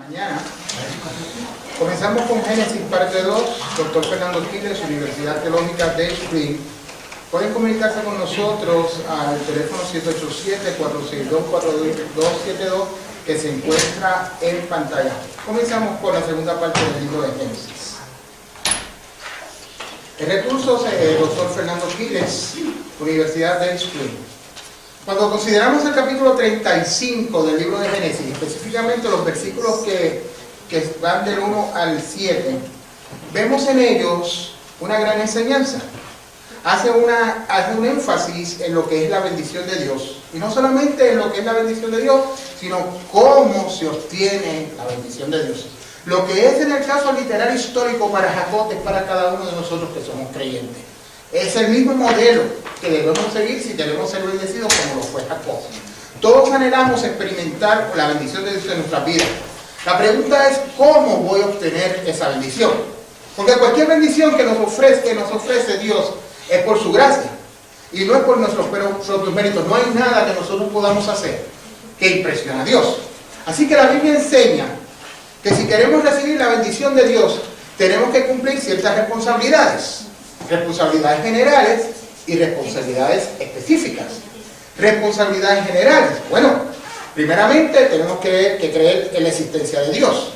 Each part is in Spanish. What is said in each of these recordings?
mañana. Comenzamos con Génesis parte 2, Dr. Fernando Quiles, Universidad Teológica de Spring. Pueden comunicarse con nosotros al teléfono 787-462-4272 que se encuentra en pantalla. Comenzamos con la segunda parte del libro de Génesis. El recurso es Dr. Fernando Quiles, Universidad de Spring. Cuando consideramos el capítulo 35 del libro de Génesis, específicamente los versículos que van del 1 al 7, vemos en ellos una gran enseñanza. Hace un énfasis en lo que es la bendición de Dios. Y no solamente en lo que es la bendición de Dios, sino cómo se obtiene la bendición de Dios. Lo que es en el caso literal histórico para Jacob es para cada uno de nosotros que somos creyentes. Es el mismo modelo que debemos seguir si queremos ser bendecidos como lo fue Jacob. Todos anhelamos experimentar la bendición de Dios en nuestras vidas. La pregunta es, ¿cómo voy a obtener esa bendición? Porque cualquier bendición que nos ofrece Dios es por su gracia. Y no es por nuestros propios méritos. No hay nada que nosotros podamos hacer que impresione a Dios. Así que la Biblia enseña que si queremos recibir la bendición de Dios, tenemos que cumplir ciertas responsabilidades. Responsabilidades generales y responsabilidades específicas. Responsabilidades generales. Bueno, primeramente tenemos que creer en la existencia de Dios.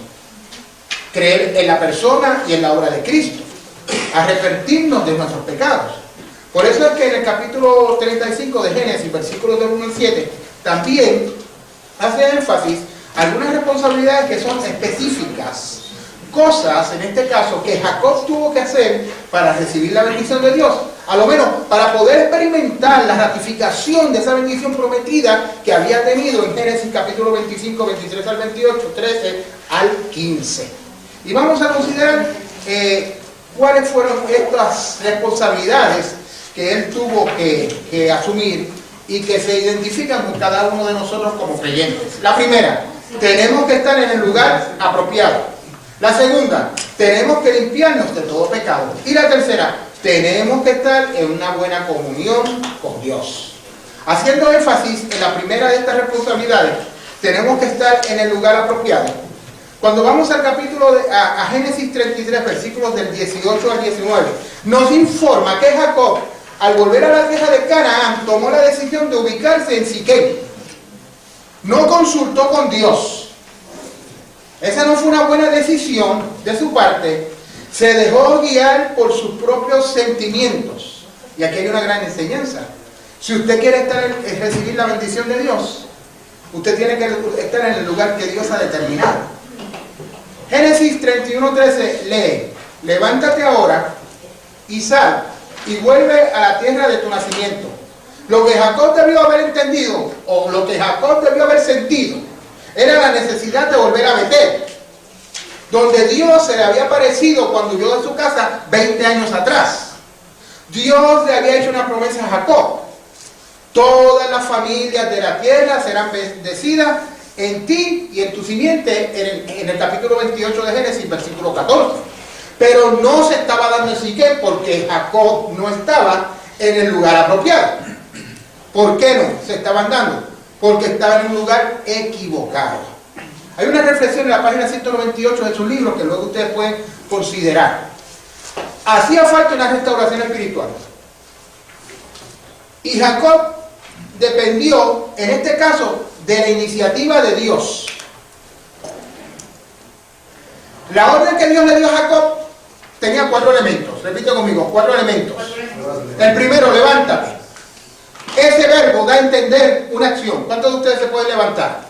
Creer en la persona y en la obra de Cristo. Arrepentirnos de nuestros pecados. Por eso es que en el capítulo 35 de Génesis, versículos del 1 al 7, también hace énfasis a algunas responsabilidades que son específicas. Cosas, en este caso, que Jacob tuvo que hacer para recibir la bendición de Dios. A lo menos para poder experimentar la ratificación de esa bendición prometida que había tenido en Génesis capítulo 25, 23 al 28, 13 al 15. Y vamos a considerar cuáles fueron estas responsabilidades que él tuvo que asumir y que se identifican con cada uno de nosotros como creyentes. La primera, tenemos que estar en el lugar apropiado. La segunda, tenemos que limpiarnos de todo pecado. Y la tercera, tenemos que estar en una buena comunión con Dios. Haciendo énfasis en la primera de estas responsabilidades, tenemos que estar en el lugar apropiado. Cuando vamos al capítulo a Génesis 33, versículos del 18 al 19, nos informa que Jacob, al volver a la tierra de Canaán, tomó la decisión de ubicarse en Siquem. No consultó con Dios. Esa no fue una buena decisión de su parte. Se dejó guiar por sus propios sentimientos. Y aquí hay una gran enseñanza. Si usted quiere recibir la bendición de Dios, usted tiene que estar en el lugar que Dios ha determinado. Génesis 31:13 lee: levántate ahora y sal y vuelve a la tierra de tu nacimiento. Lo que Jacob debió haber entendido, o lo que Jacob debió haber sentido, era la necesidad de volver a Betel, donde Dios se le había aparecido cuando huyó de su casa 20 años atrás. Dios le había hecho una promesa a Jacob: todas las familias de la tierra serán bendecidas en ti y en tu simiente, en el capítulo 28 de Génesis, versículo 14. Pero no se estaba dando en Siquem porque Jacob no estaba en el lugar apropiado. ¿Por qué no se estaban dando? Porque estaba en un lugar equivocado. Hay una reflexión en la página 198 de su libro que luego ustedes pueden considerar. Hacía falta una restauración espiritual. Y Jacob dependió, en este caso, de la iniciativa de Dios. La orden que Dios le dio a Jacob tenía 4 elementos. Repite conmigo, 4 elementos. El primero, levántate. Ese verbo da a entender una acción. ¿Cuántos de ustedes se pueden levantar?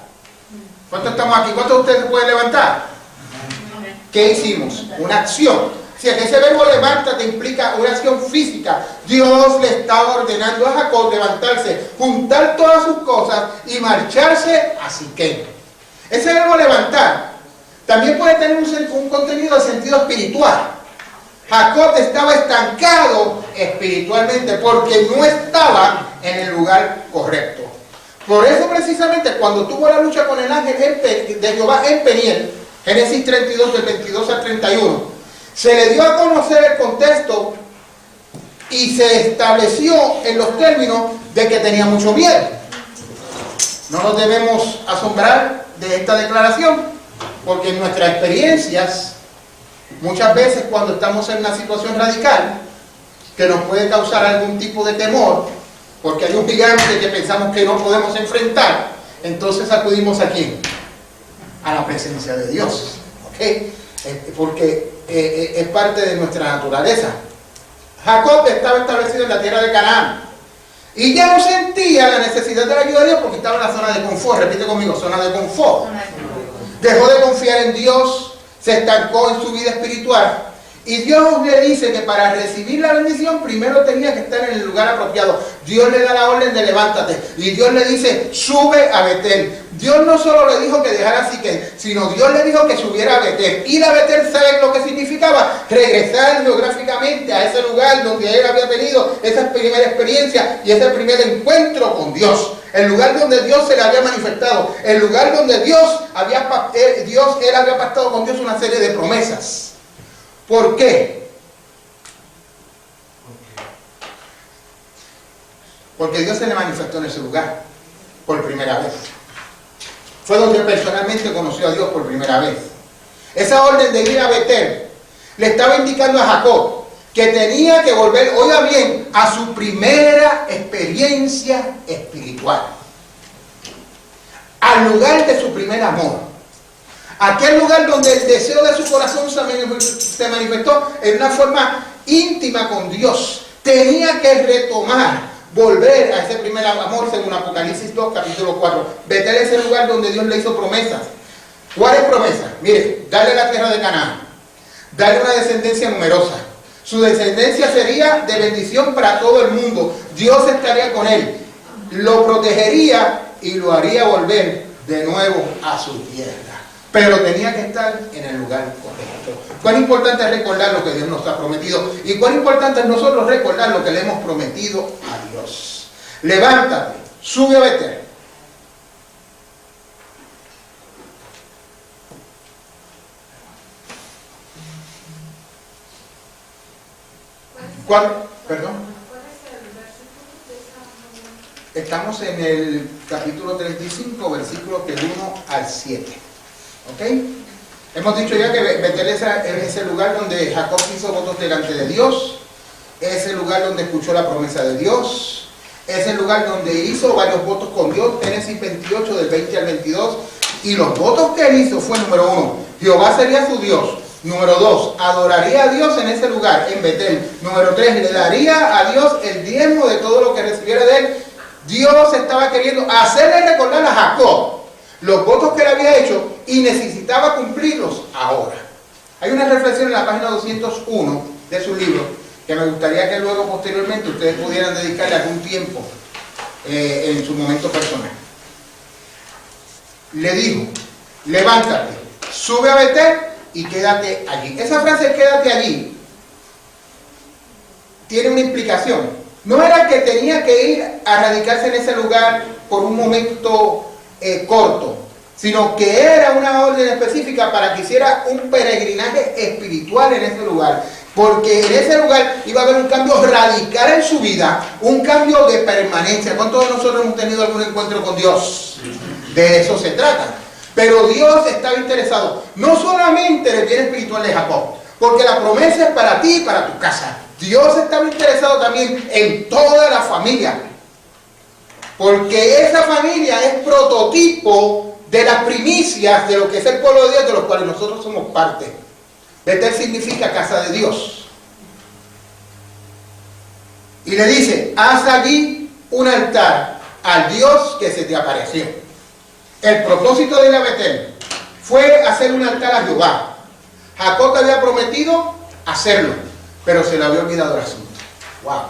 ¿Cuántos estamos aquí? ¿Cuántos de ustedes se pueden levantar? ¿Qué hicimos? Una acción. Si es que ese verbo levántate implica una acción física. Dios le estaba ordenando a Jacob levantarse, juntar todas sus cosas y marcharse a Siquem. Ese verbo levantar también puede tener un contenido de sentido espiritual. Jacob estaba estancado espiritualmente porque no estaba en el lugar correcto. Por eso precisamente cuando tuvo la lucha con el ángel de Jehová en Peniel, Génesis 32 del 22 al 31, se le dio a conocer el contexto y se estableció en los términos de que tenía mucho miedo. No nos debemos asombrar de esta declaración, Porque en nuestras experiencias, muchas veces cuando estamos en una situación radical, que nos puede causar algún tipo de temor, porque hay un gigante que pensamos que no podemos enfrentar, entonces acudimos ¿a quién? A la presencia de Dios, ¿ok? Porque es parte de nuestra naturaleza. Jacob estaba establecido en la tierra de Canaán y ya no sentía la necesidad de la ayuda de Dios porque estaba en la zona de confort. Repite conmigo, zona de confort. Dejó de confiar en Dios, se estancó en su vida espiritual. Y Dios le dice que para recibir la bendición primero tenía que estar en el lugar apropiado. Dios le da la orden de levántate. Y Dios le dice, sube a Betel. Dios no solo le dijo que dejara Siquem, sino Dios le dijo que subiera a Betel. Ir a Betel, ¿saben lo que significaba? Regresar geográficamente a ese lugar donde él había tenido esa primera experiencia y ese primer encuentro con Dios. El lugar donde Dios se le había manifestado. El lugar donde él había pactado con Dios una serie de promesas. ¿Por qué? Porque Dios se le manifestó en ese lugar por primera vez. Fue donde personalmente conoció a Dios por primera vez. Esa orden de ir a Betel le estaba indicando a Jacob que tenía que volver, oiga bien, a su primera experiencia espiritual. Al lugar de su primer amor. Aquel lugar donde el deseo de su corazón se manifestó en una forma íntima con Dios. Tenía que retomar, volver a ese primer amor según Apocalipsis 2, capítulo 4. Betel es el lugar donde Dios le hizo promesas. ¿Cuáles promesas? Mire, darle la tierra de Canaán, darle una descendencia numerosa. Su descendencia sería de bendición para todo el mundo. Dios estaría con él, lo protegería y lo haría volver de nuevo a su tierra. Pero tenía que estar en el lugar correcto. Cuán importante es recordar lo que Dios nos ha prometido y cuán importante es nosotros recordar lo que le hemos prometido a Dios. Levántate, sube a Betel. Perdón. Estamos en el capítulo 35, versículos del 1 al 7. ¿Ok? Hemos dicho ya que Betel es ese lugar donde Jacob hizo votos delante de Dios, es el lugar donde escuchó la promesa de Dios, es el lugar donde hizo varios votos con Dios, Génesis 28 del 20 al 22, y los votos que él hizo fue: número 1, Jehová sería su Dios; número 2, adoraría a Dios en ese lugar, en Betel; número 3, le daría a Dios el diezmo de todo lo que recibiera de él. Dios estaba queriendo hacerle recordar a Jacob los votos que él había hecho y necesitaba cumplirlos ahora. Hay una reflexión en la página 201 de su libro que me gustaría que luego posteriormente ustedes pudieran dedicarle algún tiempo en su momento personal. Le dijo: levántate, sube a Betel y quédate allí. Esa frase "quédate allí" tiene una implicación. No era que tenía que ir a radicarse en ese lugar por un momento corto, sino que era una orden específica para que hiciera un peregrinaje espiritual en ese lugar, porque en ese lugar iba a haber un cambio radical en su vida, un cambio de permanencia. ¿Cuántos de nosotros hemos tenido algún encuentro con Dios? De eso se trata. Pero Dios estaba interesado no solamente en el bien espiritual de Jacob, porque la promesa es para ti y para tu casa. Dios estaba interesado también en toda la familia, porque esa familia es prototipo de las primicias de lo que es el pueblo de Dios, de los cuales nosotros somos parte. Betel significa casa de Dios. Y le dice: haz allí un altar al Dios que se te apareció. El propósito de ir a Betel fue hacer un altar a Jehová. Jacob había prometido hacerlo, pero se le había olvidado el asunto. Wow.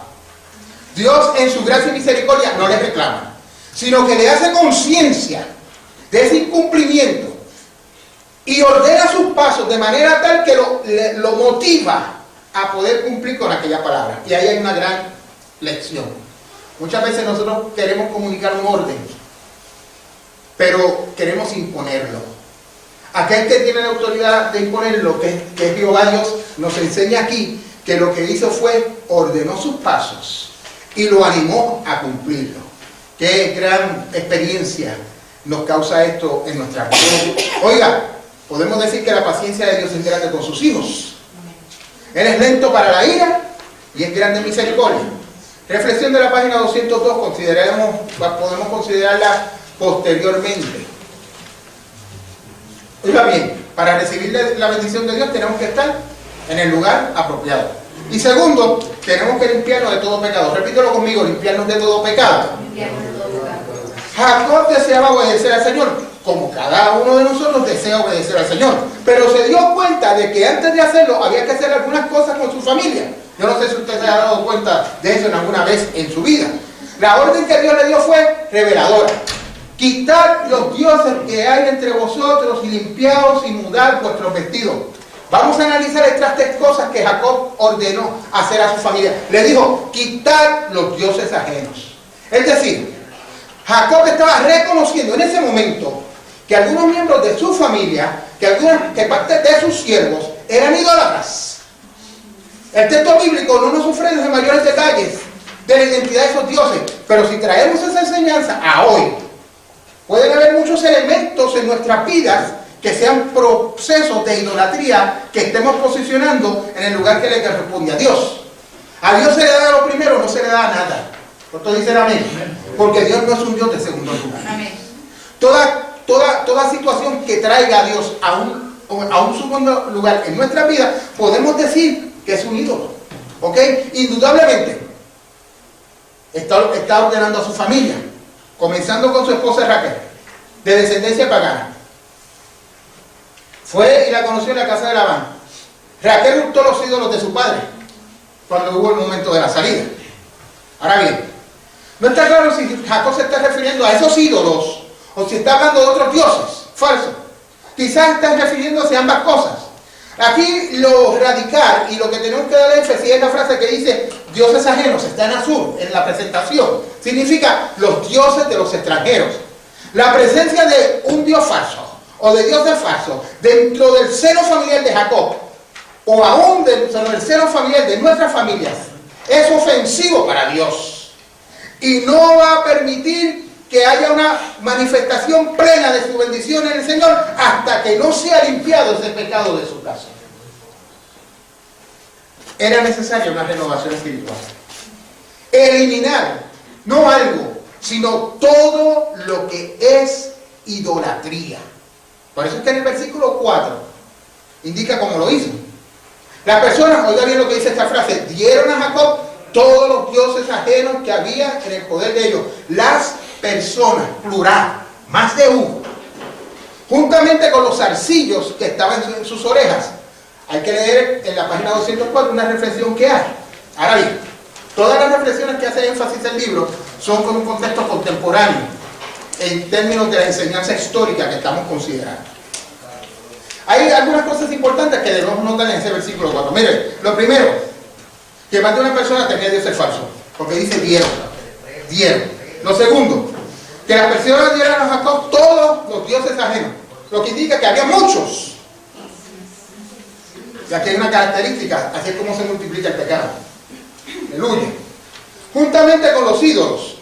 Dios en su gracia y misericordia no le reclama, sino que le hace conciencia de ese incumplimiento y ordena sus pasos de manera tal que lo motiva a poder cumplir con aquella palabra. Y ahí hay una gran lección. Muchas veces nosotros queremos comunicar un orden, pero queremos imponerlo. Aquel que tiene la autoridad de imponerlo, que es Jehová Dios, nos enseña aquí que lo que hizo fue ordenó sus pasos y lo animó a cumplirlo. Qué gran experiencia nos causa esto en nuestra vida. Oiga, Podemos decir que la paciencia de Dios es grande con sus hijos. Él es lento para la ira y es grande en misericordia. Reflexión de la página 202, podemos considerarla posteriormente. Oiga bien, para recibir la bendición de Dios tenemos que estar en el lugar apropiado. Y segundo, tenemos que limpiarnos de todo pecado. Repítelo conmigo, limpiarnos de todo pecado. Jacob deseaba obedecer al Señor, como cada uno de nosotros desea obedecer al Señor. Pero se dio cuenta de que antes de hacerlo había que hacer algunas cosas con su familia. Yo no sé si usted se ha dado cuenta de eso en alguna vez en su vida. La orden que Dios le dio fue reveladora. Quitar los dioses que hay entre vosotros y limpiaos y mudar vuestros vestidos. Vamos a analizar estas tres cosas que Jacob ordenó hacer a su familia. Le dijo, quitar los dioses ajenos. Es decir, Jacob estaba reconociendo en ese momento que algunos miembros de su familia, que parte de sus siervos, eran idólatras. El texto bíblico no nos ofrece mayores detalles de la identidad de esos dioses, pero si traemos esa enseñanza a hoy, pueden haber muchos elementos en nuestras vidas que sean procesos de idolatría que estemos posicionando en el lugar que le corresponde a Dios. A Dios se le da lo primero, no se le da nada. ¿Cuántos dicen amén? Porque Dios no es un Dios de segundo lugar. Amén. Toda situación que traiga a Dios a un segundo lugar en nuestra vida, podemos decir que es un ídolo. ¿Ok? Indudablemente, está ordenando a su familia, comenzando con su esposa Raquel, de descendencia pagana. Fue y la conoció en la casa de Labán. Raquel hurtó los ídolos de su padre cuando hubo el momento de la salida. Ahora bien, no está claro si Jacob se está refiriendo a esos ídolos o si está hablando de otros dioses falsos. Quizás están refiriéndose a ambas cosas. Aquí lo radical y lo que tenemos que dar énfasis es la frase que dice dioses ajenos, está en azul en la presentación. Significa los dioses de los extranjeros. La presencia de un dios falso o de dioses falsos dentro del seno familiar de Jacob o aún dentro del seno familiar de nuestras familias es ofensivo para Dios y no va a permitir que haya una manifestación plena de su bendición en el Señor hasta que no sea limpiado ese pecado de su casa. Era necesaria una renovación espiritual. Eliminar, no algo, sino todo lo que es idolatría. Por eso es que en el versículo 4 indica cómo lo hizo. Las personas, oiga bien lo que dice esta frase, dieron a Jacob todos los dioses ajenos que había en el poder de ellos. Las personas, plural, más de uno, juntamente con los zarcillos que estaban en sus orejas. Hay que leer en la página 204 una reflexión que hay. Ahora bien, todas las reflexiones que hace énfasis el libro son con un contexto contemporáneo en términos de la enseñanza histórica que estamos considerando. Hay algunas cosas importantes que debemos notar en ese versículo 4. Mire, lo primero, que más de una persona tenía dioses falsos, porque dice dieron. Lo segundo, que las personas dieron a Jacob todos los dioses ajenos, lo que indica que había muchos. Y aquí hay una característica, así es como se multiplica el pecado. Aleluya. Juntamente con los ídolos,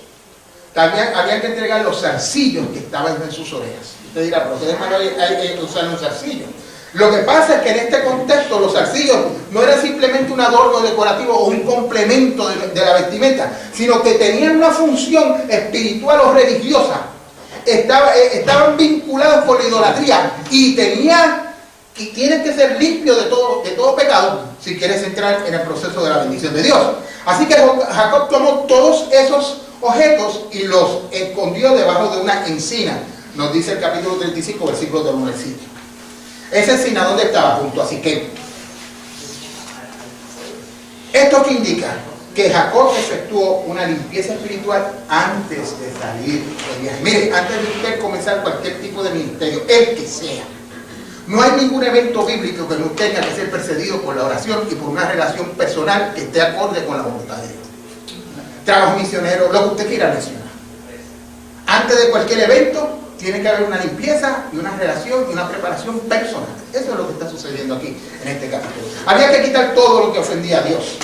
también había que entregar los zarcillos que estaban en sus orejas. Usted dirá, pero ¿qué de malo hay que usar un zarcillo? Lo que pasa es que en este contexto los zarcillos no eran simplemente un adorno decorativo o un complemento de la vestimenta, sino que tenían una función espiritual o religiosa. Estaban vinculados con la idolatría y tienen que ser limpios de todo pecado si quieres entrar en el proceso de la bendición de Dios. Así que Jacob tomó todos esos objetos y los escondió debajo de una encina. Nos dice el capítulo 35, versículos del 1 al 5. Esa encina, ¿dónde estaba? Junto a Siquem. ¿Esto qué indica? Que Jacob efectuó una limpieza espiritual antes de salir del viaje. Mire, antes de usted comenzar cualquier tipo de ministerio, el que sea, no hay ningún evento bíblico que no tenga que ser precedido por la oración y por una relación personal que esté acorde con la voluntad de Dios. Trabajo misionero, lo que usted quiera mencionar. Antes de cualquier evento, tiene que haber una limpieza y una relación y una preparación personal. Eso es lo que está sucediendo aquí en este capítulo. Había que quitar todo lo que ofendía a Dios.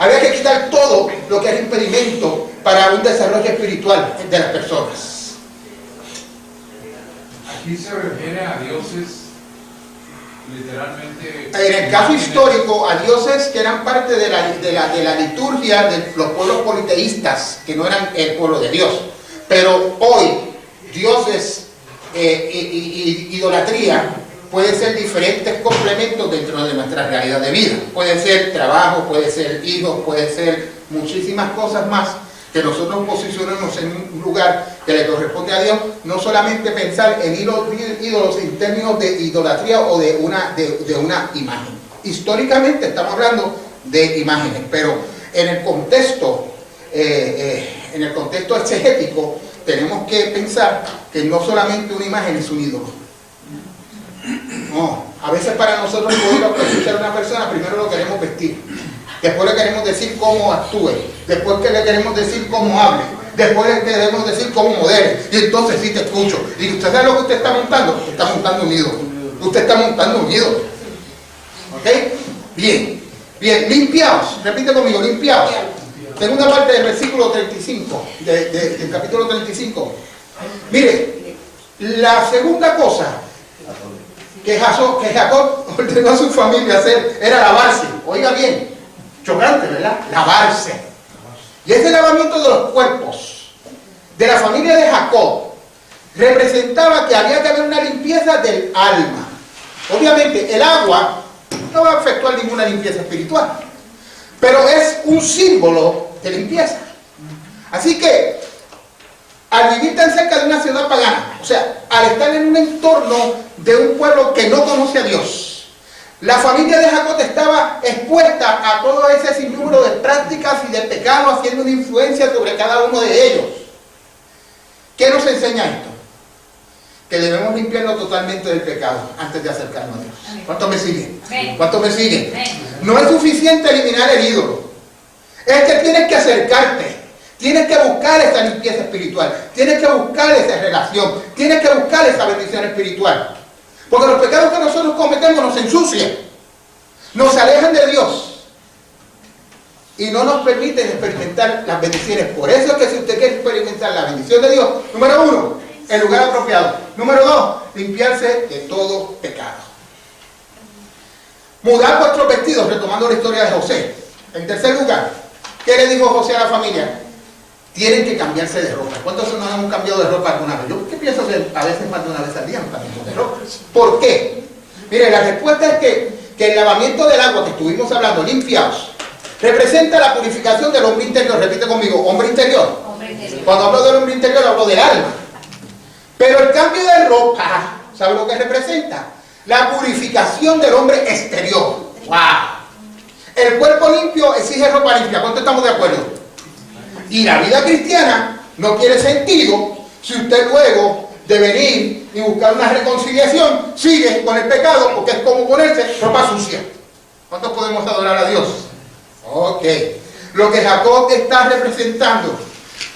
Había que quitar todo lo que era impedimento para un desarrollo espiritual de las personas. Aquí se refiere a dioses Literalmente. En el caso histórico, a dioses que eran parte de la liturgia de los pueblos politeístas, que no eran el pueblo de Dios. Pero hoy, dioses, idolatría, puede ser diferentes complementos dentro de nuestra realidad de vida. Puede ser trabajo, puede ser hijos, puede ser muchísimas cosas más, que nosotros posicionemos en un lugar que le corresponde a Dios, no solamente pensar en ídolos en términos de idolatría o de una imagen. Históricamente estamos hablando de imágenes, pero en el contexto exegético tenemos que pensar que no solamente una imagen es un ídolo. No, a veces para nosotros poder escuchar a una persona, primero lo queremos vestir. Después le queremos decir cómo actúe, después que le queremos decir cómo hable, después le queremos decir cómo modere, y entonces sí te escucho. Y usted sabe lo que usted está montando, usted está montando un ídolo. Usted está montando un ídolo. ¿Ok? Bien, bien, limpiaos, repite conmigo, limpiaos. Segunda parte del versículo 35, del capítulo 35. Mire, la segunda cosa que Jacob ordenó a su familia hacer era lavarse. Oiga bien. Chocante, ¿verdad? Lavarse. Y ese lavamiento de los cuerpos de la familia de Jacob representaba que había que haber una limpieza del alma. Obviamente el agua no va a efectuar ninguna limpieza espiritual, pero es un símbolo de limpieza. Así que al vivir tan cerca de una ciudad pagana, o sea, al estar en un entorno de un pueblo que no conoce a Dios, la familia de Jacob estaba expuesta a todo ese sinnúmero de prácticas y de pecados, haciendo una influencia sobre cada uno de ellos. ¿Qué nos enseña esto? Que debemos limpiarnos totalmente del pecado antes de acercarnos a Dios. ¿Cuántos me siguen? ¿Cuántos me siguen? No es suficiente eliminar el ídolo. Es que tienes que acercarte. Tienes que buscar esa limpieza espiritual. Tienes que buscar esa relación. Tienes que buscar esa bendición espiritual. Porque los pecados que nosotros cometemos nos ensucian, nos alejan de Dios y no nos permiten experimentar las bendiciones. Por eso es que si usted quiere experimentar la bendición de Dios, número uno, el lugar apropiado. Número dos, limpiarse de todo pecado. Mudar vuestros vestidos, retomando la historia de José. En tercer lugar, ¿qué le dijo José a la familia? Tienen que cambiarse de ropa. ¿Cuántos nos hemos cambiado de ropa alguna vez? Yo pienso que a veces más de una vez al día nos cambiamos de ropa. ¿Por qué? Mire, la respuesta es que el lavamiento del agua que estuvimos hablando, limpiados, representa la purificación del hombre interior. Repite conmigo, hombre interior. Cuando hablo del hombre interior hablo del alma. Pero el cambio de ropa, ¿sabe lo que representa? La purificación del hombre exterior. ¡Wow! El cuerpo limpio exige ropa limpia. ¿Cuántos estamos de acuerdo? Y la vida cristiana no tiene sentido si usted luego de venir y buscar una reconciliación sigue con el pecado, porque es como ponerse ropa sucia. ¿Cuántos podemos adorar a Dios? Ok. Lo que Jacob está representando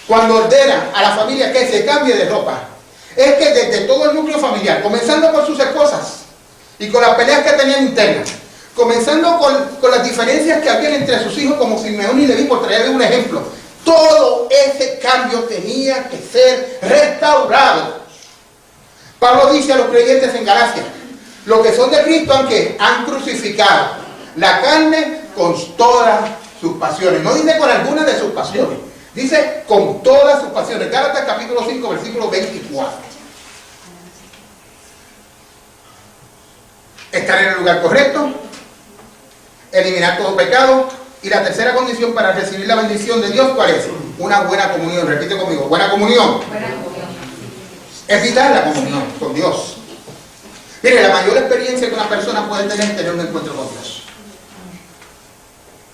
cuando ordena a la familia que se cambie de ropa es que desde todo el núcleo familiar, comenzando por sus esposas y con las peleas que tenían internas, comenzando con las diferencias que había entre sus hijos como Simeón y Leví, por traerle un ejemplo, todo ese cambio tenía que ser restaurado. Pablo dice a los creyentes en Galacia, los que son de Cristo han crucificado la carne con todas sus pasiones. No dice con algunas de sus pasiones, dice con todas sus pasiones. Gálatas capítulo 5, versículo 24. Estar en el lugar correcto, eliminar todo pecado. Y la tercera condición para recibir la bendición de Dios, ¿cuál es? Una buena comunión. Repite conmigo, buena comunión. Buena comunión. Es vital la comunión con Dios. Mire, la mayor experiencia que una persona puede tener es tener un encuentro con Dios.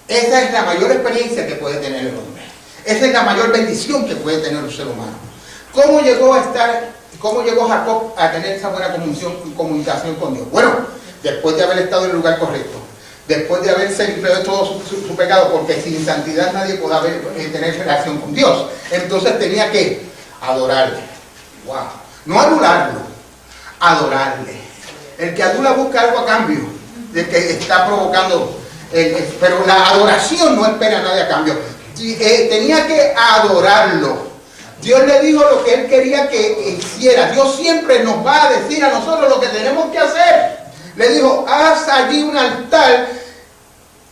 Esa es la mayor experiencia que puede tener el hombre. Esa es la mayor bendición que puede tener un ser humano. ¿Cómo llegó Jacob a tener esa buena comunicación con Dios? Bueno, después de haber estado en el lugar correcto. Después de haberse limpiado de todo su pecado, porque sin santidad nadie puede tener relación con Dios. Entonces tenía que adorarle. Wow. No anularlo, adorarle. El que adula busca algo a cambio del que está provocando. Pero la adoración no espera nada a cambio. Tenía que adorarlo. Dios le dijo lo que Él quería que hiciera. Dios siempre nos va a decir a nosotros lo que tenemos que hacer. le dijo, haz allí un altar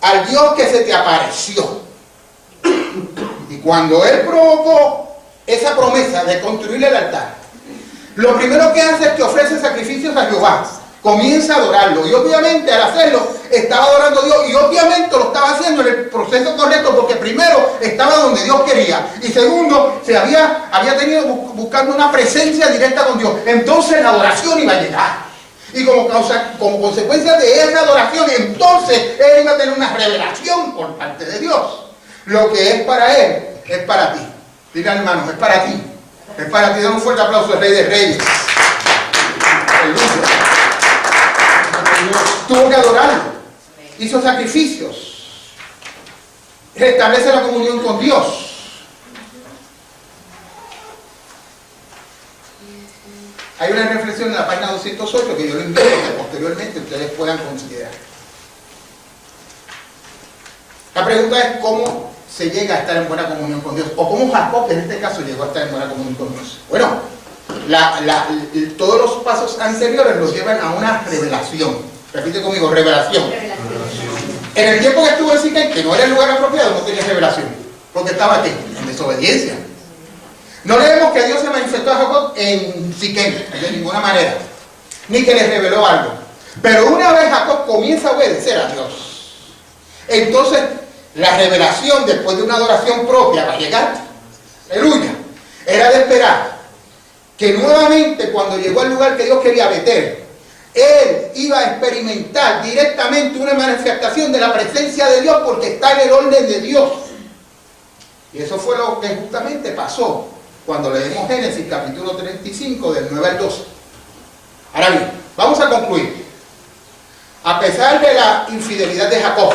al Dios que se te apareció. Y cuando él provocó esa promesa de construir el altar, lo primero que hace es que ofrece sacrificios a Jehová. Comienza a adorarlo. Y obviamente al hacerlo, estaba adorando a Dios. Y obviamente lo estaba haciendo en el proceso correcto, porque primero estaba donde Dios quería. Y segundo, se había tenido buscando una presencia directa con Dios. Entonces la adoración iba a llegar. Y como consecuencia de esa adoración, entonces él iba a tener una revelación por parte de Dios. Lo que es para él, es para ti. Diga, hermanos, es para ti. Es para ti. Dame un fuerte aplauso al Rey de Reyes. Aleluya. Tuvo que adorarlo. Hizo sacrificios. Restablece la comunión con Dios. Hay una reflexión en la página 208 que yo le invito a que posteriormente ustedes puedan considerar. La pregunta es cómo se llega a estar en buena comunión con Dios, o cómo Jacob en este caso llegó a estar en buena comunión con Dios. Bueno, todos los pasos anteriores los llevan a una revelación. Repite conmigo, revelación. En el tiempo que estuvo en Siquem, que no era el lugar apropiado, no tenía revelación, porque estaba aquí, en desobediencia. No leemos que Dios se manifestó a Jacob en Siquem, de ninguna manera, ni que le reveló algo. Pero una vez Jacob comienza a obedecer a Dios, entonces la revelación, después de una adoración propia, va a llegar. Aleluya. Era de esperar que nuevamente, cuando llegó al lugar que Dios quería meter, él iba a experimentar directamente una manifestación de la presencia de Dios, porque está en el orden de Dios. Y eso fue lo que justamente pasó cuando leemos Génesis capítulo 35 del 9 al 12. Ahora bien, vamos a concluir. A pesar de la infidelidad de Jacob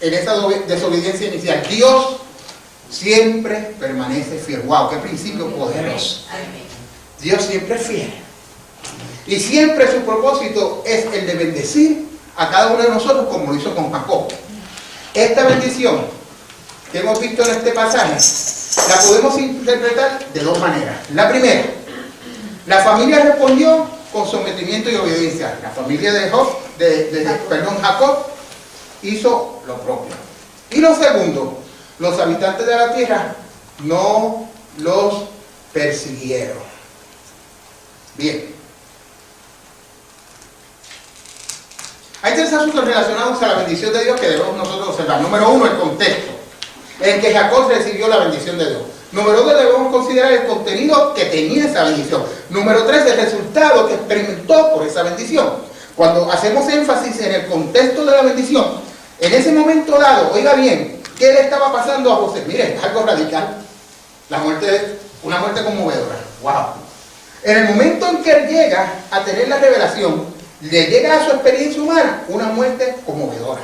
en esa desobediencia inicial, Dios siempre permanece fiel. ¡Wow! ¡Qué principio poderoso! Dios siempre es fiel. Y siempre su propósito es el de bendecir a cada uno de nosotros, como lo hizo con Jacob. Esta bendición que hemos visto en este pasaje la podemos interpretar de dos maneras. La primera, la familia respondió con sometimiento y obediencia. La familia de Jacob hizo lo propio. Y lo segundo, los habitantes de la tierra no los persiguieron. Bien. Hay tres asuntos relacionados a la bendición de Dios que debemos nosotros observar. Número uno, el contexto en que Jacob recibió la bendición de Dios. Número dos, debemos considerar el contenido que tenía esa bendición. Número tres, el resultado que experimentó por esa bendición. Cuando hacemos énfasis en el contexto de la bendición, en ese momento dado, oiga bien, ¿qué le estaba pasando a José? Mire, es algo radical. Una muerte conmovedora. ¡Wow! En el momento en que él llega a tener la revelación, le llega a su experiencia humana una muerte conmovedora.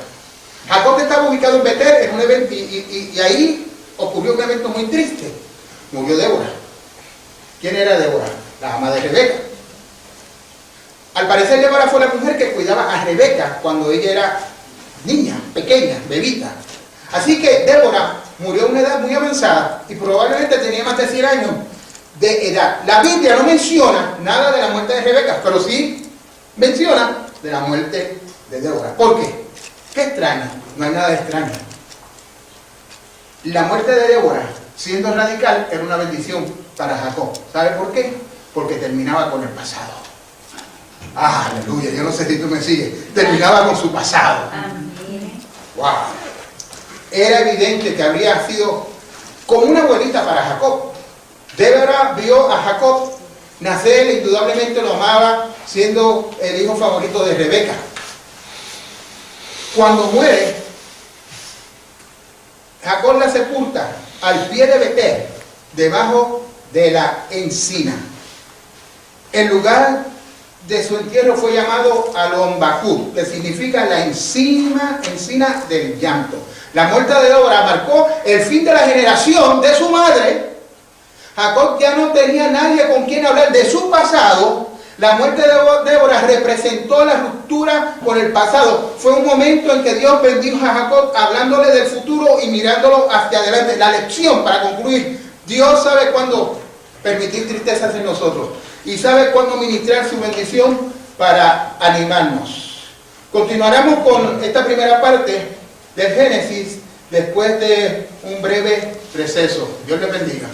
Jacob estaba ubicado en Betel, en un evento, y ahí ocurrió un evento muy triste. Murió Débora. ¿Quién era Débora? La ama de Rebeca. Al parecer Débora fue la mujer que cuidaba a Rebeca cuando ella era niña, pequeña, bebita. Así que Débora murió a una edad muy avanzada y probablemente tenía más de 100 años de edad. La Biblia no menciona nada de la muerte de Rebeca, pero sí menciona de la muerte de Débora. ¿Por qué? ¿Qué extraño? No hay nada extraño. La muerte de Débora, siendo radical, era una bendición para Jacob. ¿Sabe por qué? Porque terminaba con el pasado. ¡Ah, aleluya! Yo no sé si tú me sigues. Terminaba con su pasado. ¡Wow! Era evidente que habría sido como una abuelita para Jacob. Débora vio a Jacob nacer, indudablemente lo amaba, siendo el hijo favorito de Rebeca. Cuando muere, Jacob la sepulta al pie de Betel, debajo de la encina. El lugar de su entierro fue llamado Alon-Bacut, que significa la encina del llanto. La muerte de Débora marcó el fin de la generación de su madre. Jacob ya no tenía nadie con quien hablar de su pasado. La muerte de Débora representó la ruptura con el pasado. Fue un momento en que Dios bendijo a Jacob hablándole del futuro y mirándolo hacia adelante. La lección, para concluir: Dios sabe cuándo permitir tristezas en nosotros y sabe cuándo ministrar su bendición para animarnos. Continuaremos con esta primera parte del Génesis después de un breve receso. Dios les bendiga.